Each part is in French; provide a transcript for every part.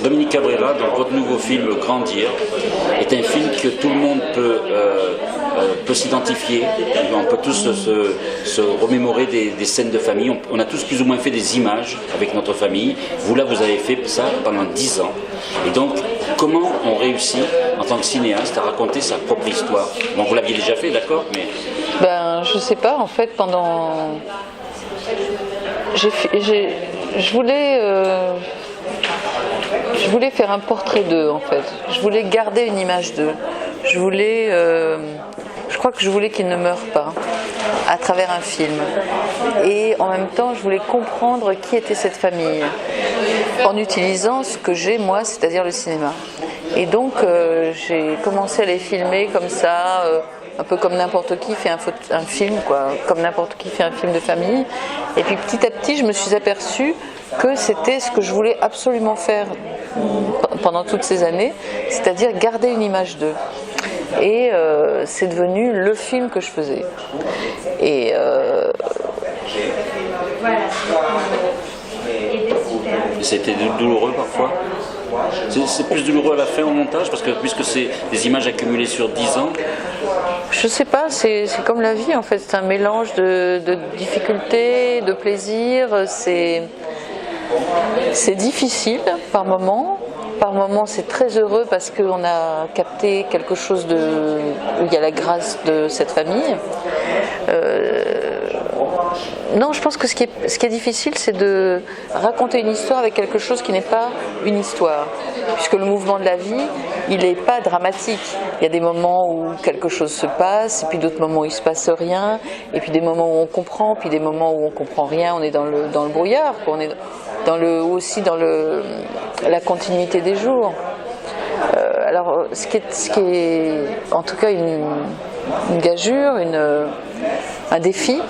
Dominique Cabrera, dans votre nouveau film Grandir, est un film que tout le monde peut s'identifier. On peut tous se remémorer des scènes de famille. On a tous plus ou moins fait des images avec notre famille. Vous, là, vous avez fait ça pendant 10 ans. Et donc, comment on réussit, en tant que cinéaste, à raconter sa propre histoire? Bon, vous l'aviez déjà fait, d'accord, mais... Ben, je sais pas, en fait, pendant... Je voulais faire un portrait d'eux, en fait. Je voulais garder une image d'eux. Je crois que je voulais qu'ils ne meurent pas à travers un film. Et en même temps, je voulais comprendre qui était cette famille en utilisant ce que j'ai, moi, c'est-à-dire le cinéma. Et donc, j'ai commencé à les filmer comme ça, un peu comme n'importe qui fait un film, quoi, comme n'importe qui fait un film de famille. Et puis petit à petit, je me suis aperçue que c'était ce que je voulais absolument faire pendant toutes ces années, c'est-à-dire garder une image d'eux. Et c'est devenu le film que je faisais. Et c'était douloureux parfois? C'est plus douloureux à la fin au montage, parce que puisque c'est des images accumulées sur 10 ans. Je sais pas, c'est comme la vie en fait, c'est un mélange de difficultés, de plaisir, c'est difficile par moments. Par moments, c'est très heureux parce qu'on a capté quelque chose où il y a la grâce de cette famille. Non, je pense que ce qui est difficile, c'est de raconter une histoire avec quelque chose qui n'est pas une histoire. Puisque le mouvement de la vie, il n'est pas dramatique. Il y a des moments où quelque chose se passe, et puis d'autres moments où il ne se passe rien, et puis des moments où on comprend, puis des moments où on ne comprend rien, on est dans le brouillard, quoi. On est aussi dans la continuité des jours. Alors, ce qui est en tout cas une gageure, un défi,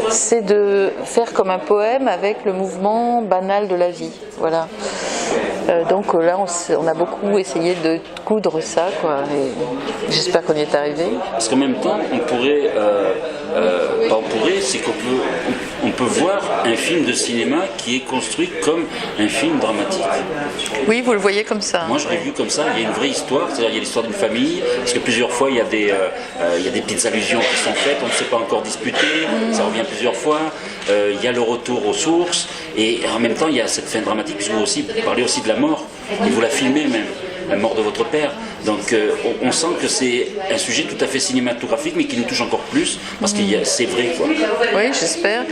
c'est de faire comme un poème avec le mouvement banal de la vie. Voilà. Donc là, on a beaucoup essayé de coudre ça, quoi, et j'espère qu'on y est arrivé. Parce qu'en même temps, c'est qu'on peut voir un film de cinéma qui est construit comme un film dramatique. Oui, vous le voyez comme ça. Moi, je l'ai vu comme ça. Il y a une vraie histoire, c'est-à-dire il y a l'histoire d'une famille, parce que plusieurs fois, il y a des petites allusions qui sont faites, on ne s'est pas encore disputé, ça revient plusieurs fois. Il y a le retour aux sources, et en même temps, il y a cette fin dramatique, puisque vous parlez aussi de la mort, et vous la filmez même, la mort de votre père. Donc on sent que c'est un sujet tout à fait cinématographique, mais qui nous touche encore plus, parce que c'est vrai, quoi. Oui, j'espère.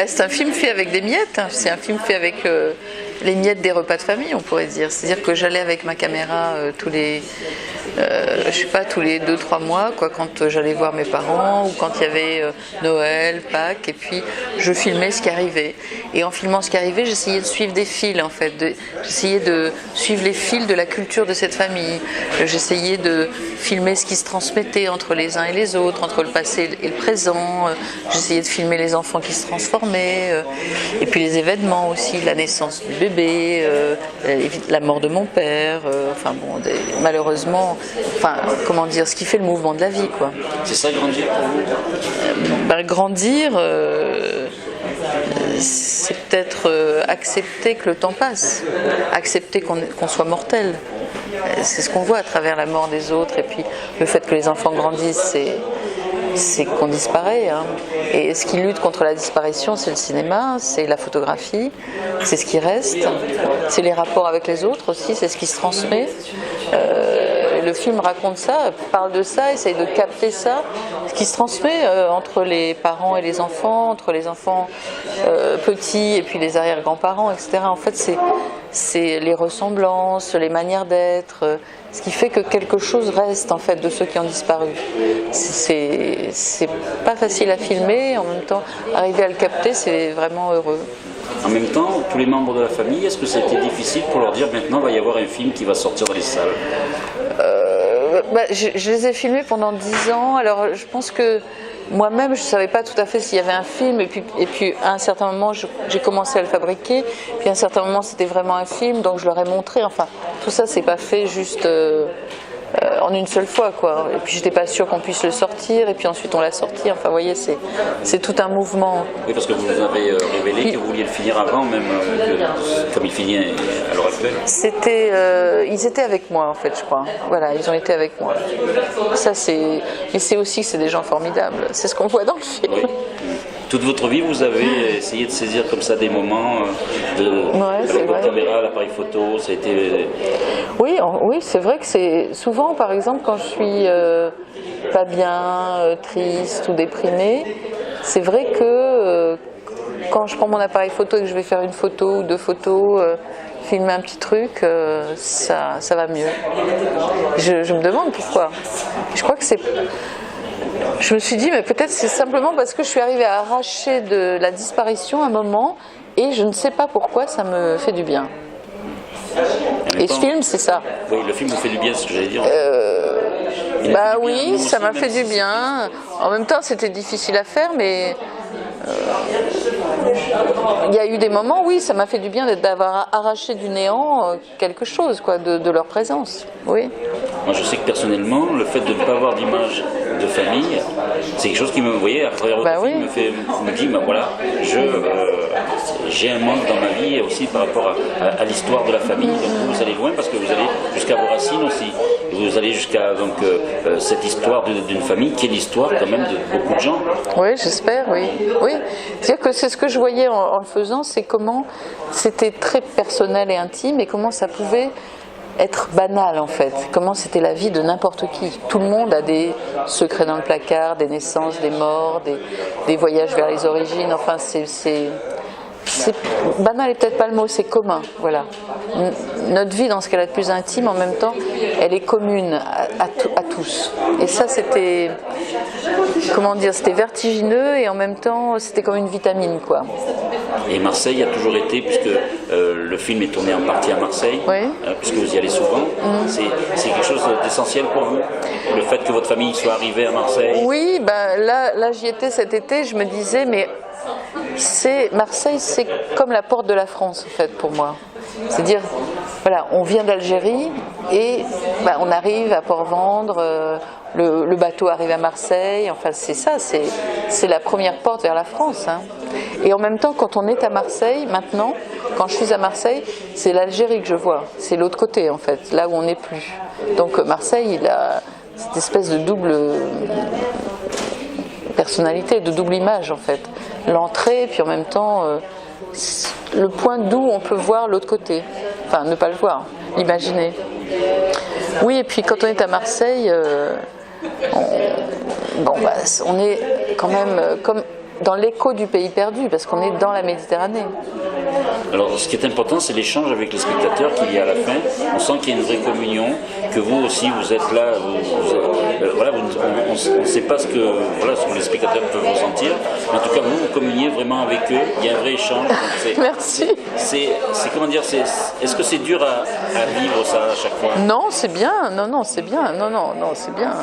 C'est un film fait avec des miettes, hein. C'est un film fait avec les miettes des repas de famille, on pourrait dire. C'est-à-dire que j'allais avec ma caméra tous les 2-3 mois, quoi, quand j'allais voir mes parents, ou quand il y avait Noël, Pâques, et puis je filmais ce qui arrivait. Et en filmant ce qui arrivait, j'essayais de suivre des fils, en fait. J'essayais de suivre les fils de la culture de cette famille. J'essayais de filmer ce qui se transmettait entre les uns et les autres, entre le passé et le présent. J'essayais de filmer les enfants qui se transformaient, et puis les événements aussi, la naissance du bébé, la mort de mon père, malheureusement, ce qui fait le mouvement de la vie, quoi. C'est ça, grandir pour vous? Grandir, c'est peut-être accepter que le temps passe, accepter qu'on soit mortel. C'est ce qu'on voit à travers la mort des autres, et puis le fait que les enfants grandissent, c'est qu'on disparaît, hein. Et ce qui lutte contre la disparition, c'est le cinéma, c'est la photographie, c'est ce qui reste, c'est les rapports avec les autres aussi, c'est ce qui se transmet. Le film raconte ça, parle de ça, essaye de capter ça, ce qui se transmet entre les parents et les enfants, entre les enfants petits et puis les arrière-grands-parents, etc. En fait, c'est les ressemblances, les manières d'être, ce qui fait que quelque chose reste en fait de ceux qui ont disparu. C'est pas facile à filmer, en même temps, arriver à le capter, c'est vraiment heureux. En même temps, tous les membres de la famille, est-ce que ça a été difficile pour leur dire maintenant il va y avoir un film qui va sortir dans les salles? Je les ai filmés pendant 10 ans, alors je pense que moi-même je ne savais pas tout à fait s'il y avait un film, et puis à un certain moment j'ai commencé à le fabriquer, puis à un certain moment c'était vraiment un film, donc je leur ai montré, enfin tout ça c'est pas fait juste en une seule fois, quoi. Et puis j'étais pas sûre qu'on puisse le sortir, et puis ensuite on l'a sorti. Enfin, vous voyez, c'est tout un mouvement. Oui, parce que vous nous avez révélé que vous vouliez le finir avant, même comme il finit à l'heure actuelle. Ils étaient avec moi, en fait, je crois. Voilà, ils ont été avec moi. Ça, mais c'est aussi que c'est des gens formidables. C'est ce qu'on voit dans le film. Oui. Toute votre vie, vous avez essayé de saisir comme ça des moments avec votre caméra, l'appareil photo, ça a été... Oui, c'est vrai que c'est souvent, par exemple, quand je suis pas bien, triste ou déprimée, c'est vrai que quand je prends mon appareil photo et que je vais faire une photo ou deux photos, filmer un petit truc, ça va mieux. Je me demande pourquoi. Je crois que c'est... Je me suis dit, mais peut-être c'est simplement parce que je suis arrivée à arracher de la disparition un moment et je ne sais pas pourquoi ça me fait du bien. Et ce film, c'est ça. Oui, le film vous fait du bien, c'est ce que j'allais dire. Bah oui, ça m'a fait du bien. En même temps, c'était difficile à faire, mais il y a eu des moments, oui, ça m'a fait du bien d'avoir arraché du néant quelque chose, quoi, de leur présence. Oui. Moi, je sais que personnellement, le fait de ne pas avoir d'image de famille, c'est quelque chose qui me, vous voyez, à travers votre film, me dit, ben voilà, j'ai un manque dans ma vie aussi par rapport à l'histoire de la famille. Donc vous allez loin parce que vous allez jusqu'à vos racines aussi. Vous allez jusqu'à cette histoire d'une famille qui est l'histoire quand même de beaucoup de gens. Oui, j'espère, oui. Oui. C'est-à-dire que c'est ce que je voyais en le faisant, c'est comment c'était très personnel et intime et comment ça pouvait être banal en fait, comment c'était la vie de n'importe qui. Tout le monde a des secrets dans le placard, des naissances, des morts, des voyages vers les origines, enfin c'est banal est peut-être pas le mot, c'est commun, voilà. Notre vie dans ce qu'elle a de plus intime, en même temps, elle est commune à tous. Et ça c'était, comment dire, c'était vertigineux et en même temps c'était comme une vitamine quoi. Et Marseille a toujours été, puisque le film est tourné en partie à Marseille, puisque vous y allez souvent, c'est quelque chose d'essentiel pour vous, le fait que votre famille soit arrivée à Marseille? Oui, ben là j'y étais cet été, je me disais, mais Marseille, c'est comme la porte de la France, en fait, pour moi. C'est-à-dire, voilà, on vient d'Algérie et on arrive à Port-Vendre, le bateau arrive à Marseille, enfin c'est ça, c'est la première porte vers la France. Hein. Et en même temps, quand on est à Marseille, maintenant, quand je suis à Marseille, c'est l'Algérie que je vois, c'est l'autre côté en fait, là où on n'est plus. Donc Marseille, il a cette espèce de double personnalité, de double image en fait. L'entrée, puis en même temps, le point d'où on peut voir l'autre côté. Enfin, ne pas le voir, l'imaginer. Oui, et puis quand on est à Marseille, on est quand même comme dans l'écho du pays perdu, parce qu'on est dans la Méditerranée. Alors, ce qui est important, c'est l'échange avec les spectateurs qu'il y a à la fin. On sent qu'il y a une vraie communion, que vous aussi, vous êtes là, on ne sait pas ce que les spectateurs peuvent ressentir, mais en tout cas, vous communiez vraiment avec eux, il y a un vrai échange. Donc merci. C'est comment dire, est-ce que c'est dur à vivre ça à chaque fois? Non, c'est bien, non, c'est bien, non, c'est bien.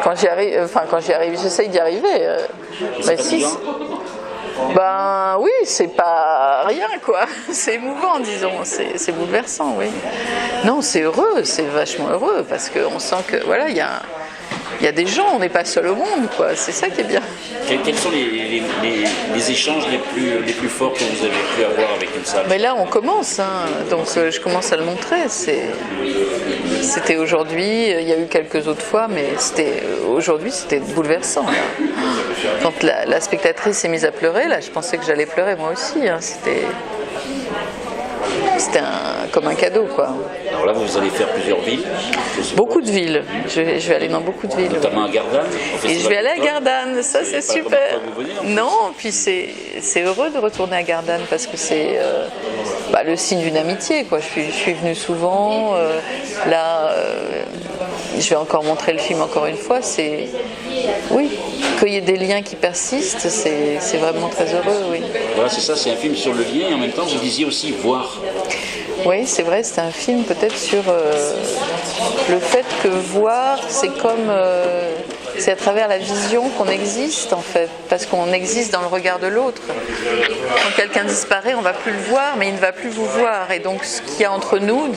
Quand j'y arrive, j'essaye d'y arriver. C'est fatigant? Ben oui, c'est pas rien quoi, c'est émouvant disons, c'est bouleversant, oui. Non, c'est heureux, c'est vachement heureux parce qu'on sent que voilà, il y a des gens, on n'est pas seul au monde quoi, c'est ça qui est bien. Quels sont les échanges les plus forts que vous avez pu avoir avec une salle? Mais là on commence, hein, donc je commence à le montrer, c'était aujourd'hui, il y a eu quelques autres fois, mais aujourd'hui c'était bouleversant. Là. Quand la spectatrice s'est mise à pleurer, là, je pensais que j'allais pleurer moi aussi. Hein. C'était comme un cadeau, quoi. Alors là, vous allez faire plusieurs villes. Beaucoup de villes. Je vais aller dans beaucoup de villes. Notamment à Gardanne. Et je vais aller à Gardanne, ça c'est super. Non, puis c'est heureux de retourner à Gardanne parce que c'est le signe d'une amitié, quoi. Je suis venue souvent. Je vais encore montrer le film encore une fois. Oui, qu'il y ait des liens qui persistent, c'est vraiment très heureux, oui. Voilà, c'est ça, c'est un film sur le lien et en même temps, vous disiez aussi voir. Oui, c'est vrai, c'est un film peut-être sur le fait que voir, c'est comme... c'est à travers la vision qu'on existe, en fait, parce qu'on existe dans le regard de l'autre. Quand quelqu'un disparaît, on ne va plus le voir, mais il ne va plus vous voir. Et donc, ce qu'il y a entre nous,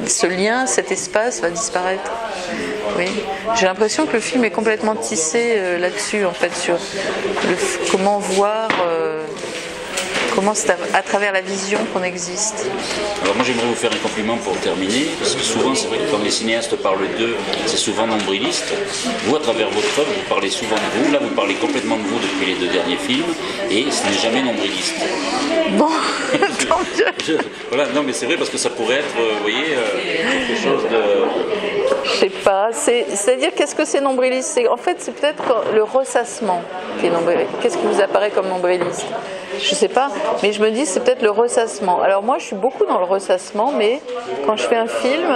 ce lien, cet espace va disparaître. oui. J'ai l'impression que le film est complètement tissé là-dessus, en fait, sur comment voir, comment c'est à travers la vision qu'on existe. Alors moi j'aimerais vous faire un compliment pour terminer, parce que souvent c'est vrai que quand les cinéastes parlent d'eux, c'est souvent nombriliste. Vous, à travers votre œuvre, vous parlez souvent de vous. Là, vous parlez complètement de vous depuis les 2 derniers films, et ce n'est jamais nombriliste. Bon, tant mieux. Voilà, non mais c'est vrai parce que ça pourrait être, vous voyez, quelque chose de... Je sais pas, c'est-à-dire qu'est-ce que c'est nombriliste? En fait, c'est peut-être le ressassement qui est nombriliste. Qu'est-ce qui vous apparaît comme nombriliste? Je sais pas, mais je me dis c'est peut-être le ressassement. Alors moi je suis beaucoup dans le ressassement, mais quand je fais un film,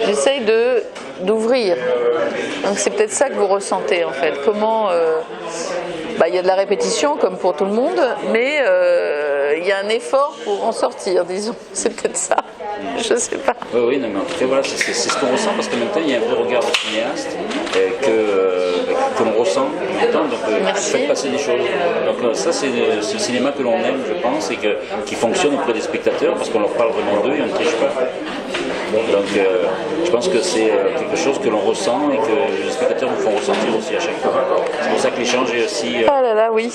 j'essaye d'ouvrir. Donc c'est peut-être ça que vous ressentez en fait. Comment il y a de la répétition comme pour tout le monde, mais il y a un effort pour en sortir, disons. C'est peut-être ça. Je sais pas. Oui, non, mais en tout cas, voilà, c'est ce qu'on ressent parce qu'en même temps, il y a un vrai regard de cinéaste que l'on ressent en même temps, donc faites passer des choses. Donc ça, c'est le cinéma que l'on aime, je pense, et qui fonctionne auprès des spectateurs parce qu'on leur parle vraiment d'eux et on ne triche pas. Donc je pense que c'est quelque chose que l'on ressent et que les spectateurs nous font ressentir aussi à chaque fois. C'est pour ça que l'échange est aussi... Ah là là, oui.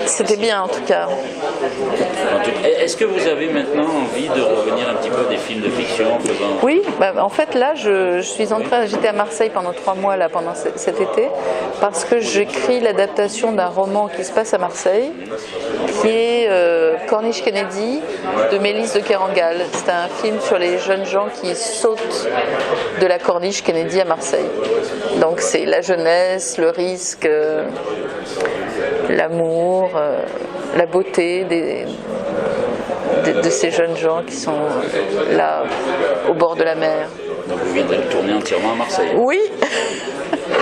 C'était bien en tout cas. Est-ce que vous avez maintenant envie de revenir un petit peu à des films de fiction faisant... Oui, en fait là je suis en train, j'étais à Marseille pendant 3 mois là, pendant cet été, parce que j'écris l'adaptation d'un roman qui se passe à Marseille, qui est Corniche Kennedy de Mélisse de Kerangal. C'est un film sur les jeunes gens qui sautent de la Corniche Kennedy à Marseille. Donc c'est la jeunesse, le risque, l'amour, la beauté de ces jeunes gens qui sont là au bord de la mer. Donc vous viendrez le tourner entièrement à Marseille? Oui.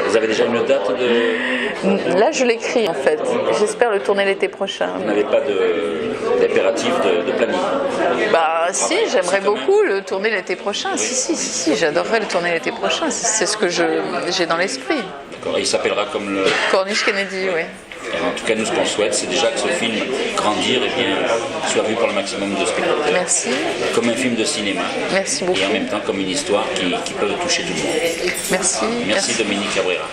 Vous avez déjà une date de... Là je l'écris en fait. J'espère le tourner l'été prochain. Vous n'avez pas d'impératif de planning? Bah si, j'aimerais beaucoup le tourner l'été prochain. Si, j'adorerais le tourner l'été prochain. C'est ce que j'ai dans l'esprit. D'accord. Et il s'appellera comme le... Corniche Kennedy, oui. En tout cas, nous, ce qu'on souhaite, c'est déjà que ce film grandir et bien soit vu par le maximum de spectateurs. Merci. Comme un film de cinéma. Merci beaucoup. Et en même temps comme une histoire qui peut toucher tout le monde. Merci. Merci. Dominique Cabrera.